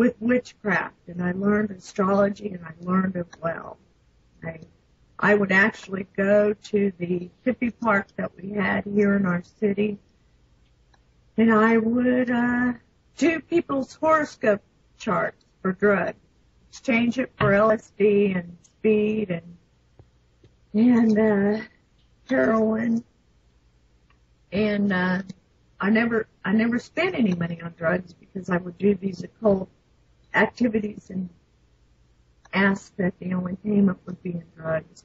with witchcraft, and I learned astrology, and I learned it well. I would actually go to the hippie park that we had here in our city, and I would do people's horoscope charts for drugs, exchange it for LSD and speed and heroin, and I never spent any money on drugs because I would do these occult activities and ask that the only payment would be in drugs.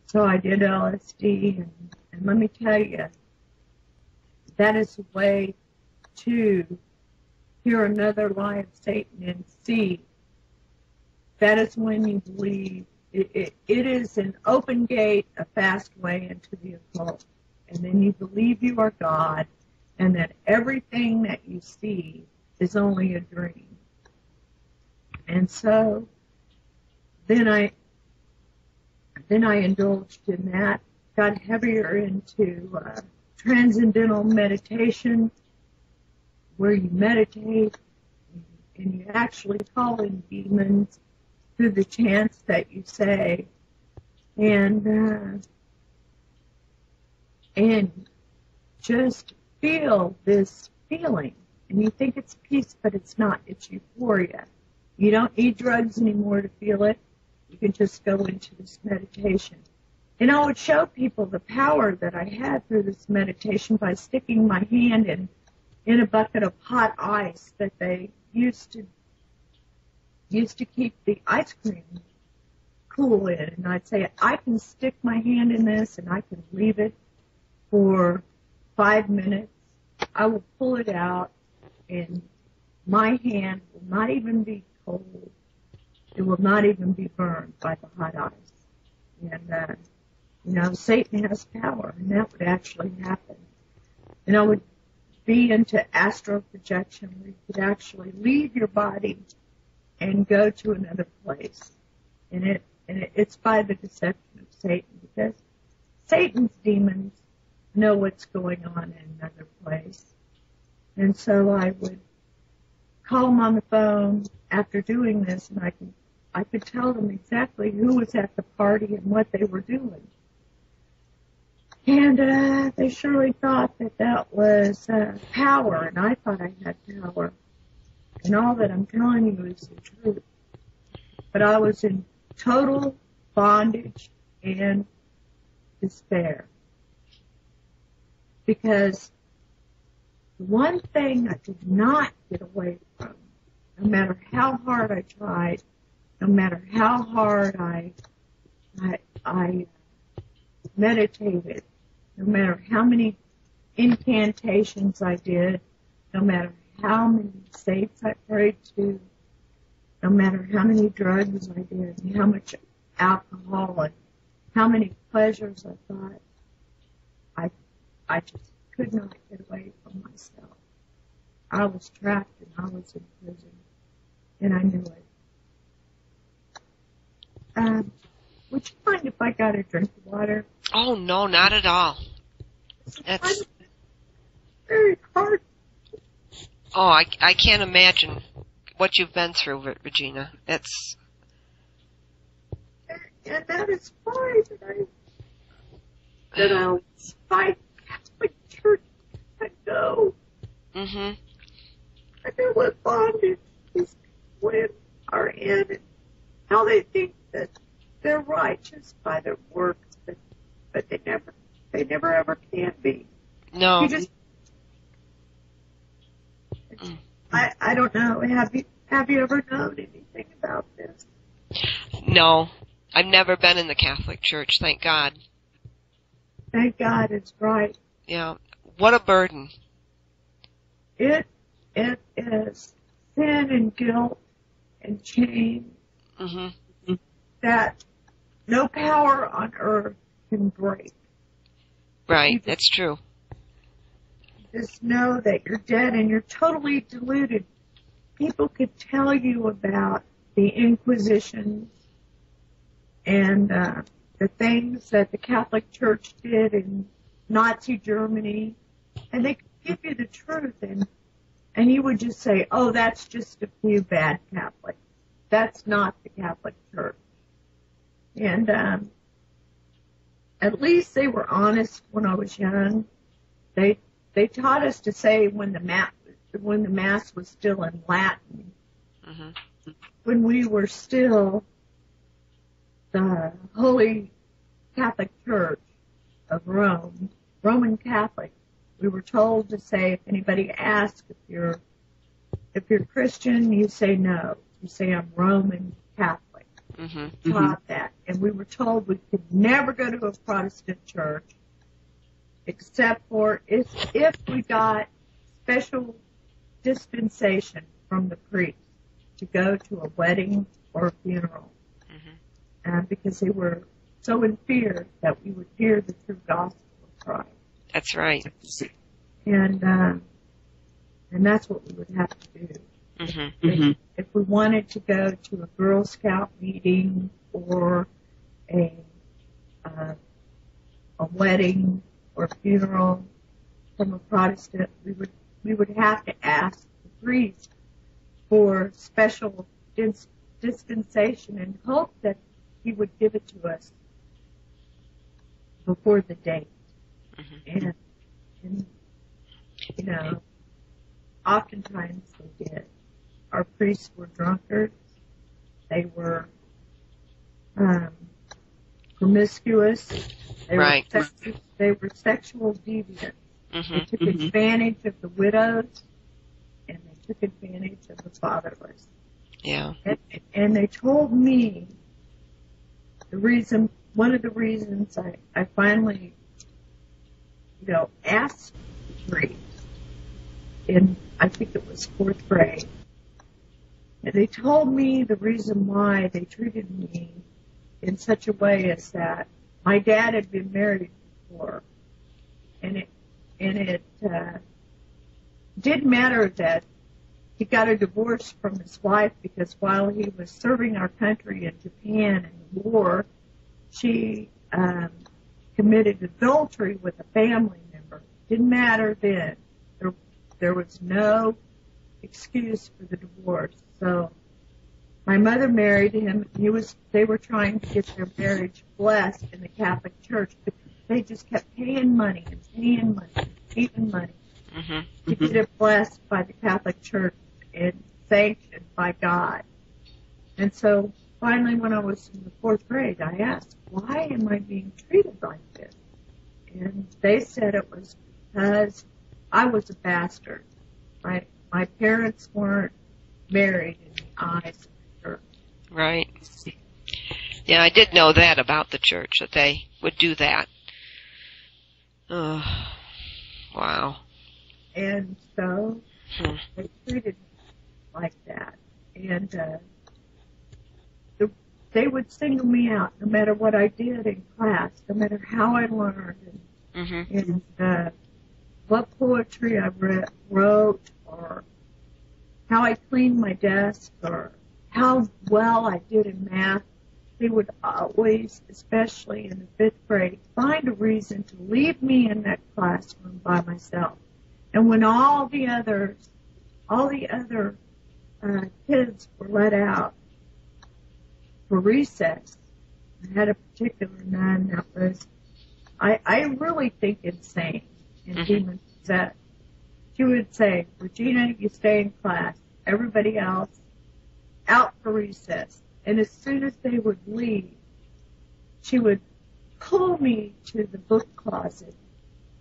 So I did LSD, and let me tell you, that is a way to hear another lie of Satan and see. That is when you believe. It is an open gate, a fast way into the occult. And then you believe you are God, and that everything that you see is only a dream. And so then I indulged in that, got heavier into transcendental meditation, where you meditate and you actually call in demons through the chants that you say, and just feel this feeling. And you think it's peace, but it's not. It's euphoria. You don't need drugs anymore to feel it. You can just go into this meditation. And I would show people the power that I had through this meditation by sticking my hand in a bucket of hot ice that they used to keep the ice cream cool in. And I'd say, I can stick my hand in this and I can leave it for 5 minutes. I will pull it out and my hand will not even be cold. It will not even be burned by the hot ice. And, Satan has power, and that would actually happen. And I would be into astral projection, where you could actually leave your body and go to another place. And it's by the deception of Satan, because Satan's demons know what's going on in another place. And so I would call them on the phone after doing this, and I could tell them exactly who was at the party and what they were doing. And they surely thought that was power, and I thought I had power. And all that I'm telling you is the truth. But I was in total bondage and despair. Because the one thing I could not get away from, no matter how hard I tried, no matter how hard I meditated, no matter how many incantations I did, no matter how many saints I prayed to, no matter how many drugs I did, and how much alcohol and how many pleasures I thought, I just could not get away from myself. I was trapped and I was in prison, and I knew it. Would you mind if I got a drink of water? Oh, no, not at all. It's very hard. Oh, I can't imagine what you've been through, Regina. It's... And that is why that I'll fight Catholic Church and go. Mm-hmm. I know what bondage these people are in, and how they think that they're righteous by their works, but they never ever can be. No. I don't know. Have you ever known anything about this? No. I've never been in the Catholic Church, thank God. Thank God, it's right. Yeah. What a burden. It is sin and guilt and shame that no power on earth can break. Right, that's true. Just know that you're dead and you're totally deluded. People could tell you about the Inquisition and the things that the Catholic Church did in Nazi Germany, and they could give you the truth, and And he would just say, oh, that's just a few bad Catholics. That's not the Catholic Church. And at least they were honest when I was young. They taught us to say when the Mass was still in Latin, when we were still the Holy Catholic Church of Rome, Roman Catholic. We were told to say, if anybody asks if you're Christian, you say no. You say I'm Roman Catholic. Taught that, and we were told we could never go to a Protestant church, except for if we got special dispensation from the priest to go to a wedding or a funeral, because they were so in fear that we would hear the true gospel of Christ. That's right. And that's what we would have to do. If we wanted to go to a Girl Scout meeting or a wedding or funeral from a Protestant, we would have to ask the priest for special dispensation and hope that he would give it to us before the date. And you know, oftentimes they did. Our priests were drunkards. They were promiscuous. They were sexual deviants. They took advantage of the widows, and they took advantage of the fatherless. Yeah. And they told me one of the reasons I finally, asked the priest in, I think it was 4th grade. And they told me the reason why they treated me in such a way as that my dad had been married before, and it didn't matter that he got a divorce from his wife because while he was serving our country in Japan in the war, she committed adultery with a family member. Didn't matter then. There was no excuse for the divorce. So my mother married him. They were trying to get their marriage blessed in the Catholic Church, but they just kept paying money and paying money to get it blessed by the Catholic Church and sanctioned by God. And so finally, when I was in the 4th grade, I asked, why am I being treated like this? And they said it was because I was a bastard. My parents weren't married in the eyes of the church. Right. Yeah, I did know that about the church, that they would do that. Oh, wow. And so they treated me like that. And they would single me out no matter what I did in class, no matter how I learned, and what poetry I wrote, or how I cleaned my desk, or how well I did in math. They would always, especially in the 5th grade, find a reason to leave me in that classroom by myself. And when all the other kids were let out for recess, I had a particular nun that was, I really think insane and demon possessed. She would say, Regina, you stay in class. Everybody else out for recess. And as soon as they would leave, she would pull me to the book closet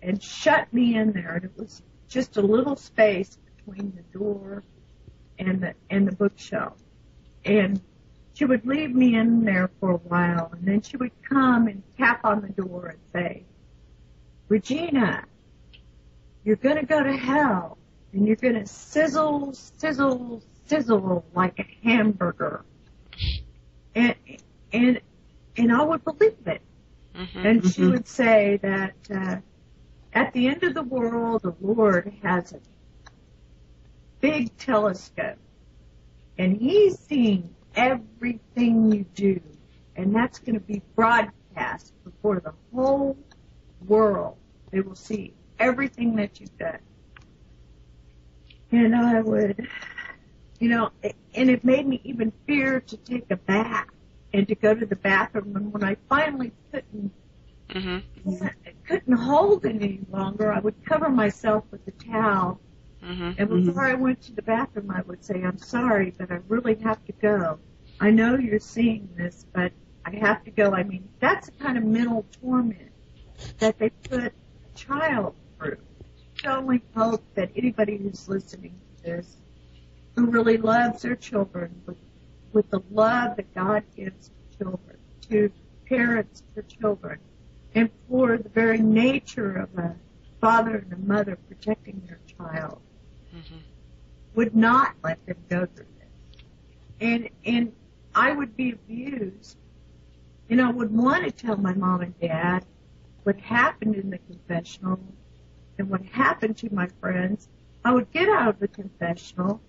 and shut me in there. And it was just a little space between the door and the bookshelf. And she would leave me in there for a while, and then she would come and tap on the door and say, Regina, you're going to go to hell, and you're going to sizzle, sizzle, sizzle like a hamburger. And I would believe it. And she would say that at the end of the world, the Lord has a big telescope, and He's seeing everything you do, and that's going to be broadcast before the whole world. They will see everything that you've done. And I would, and it made me even fear to take a bath and to go to the bathroom. And when I finally couldn't hold it any longer, I would cover myself with a towel. And before I went to the bathroom, I would say, I'm sorry, but I really have to go. I know you're seeing this, but I have to go. I mean, that's the kind of mental torment that they put a child through. I only hope that anybody who's listening to this, who really loves their children with the love that God gives to children, to parents for children, and for the very nature of a father and a mother protecting their child, would not let them go through this. And I would be abused, and I would want to tell my mom and dad what happened in the confessional and what happened to my friends. I would get out of the confessional.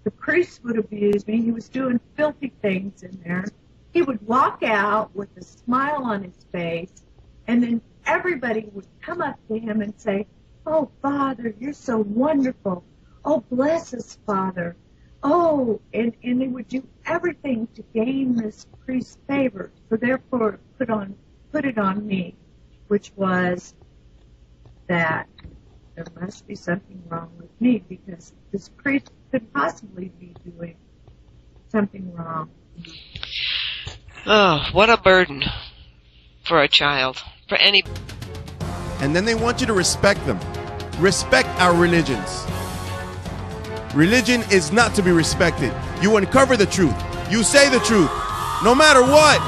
The priest would abuse me. He was doing filthy things in there. He would walk out with a smile on his face, and then everybody would come up to him and say, oh, Father, you're so wonderful. Oh, bless us, Father. Oh, and they would do everything to gain this priest's favor, so therefore put it on me, which was that there must be something wrong with me, because this priest could possibly be doing something wrong. Oh, what a burden for a child, for any. And then they want you to respect them. Respect our religions. Religion is not to be respected. You uncover the truth. You say the truth. No matter what.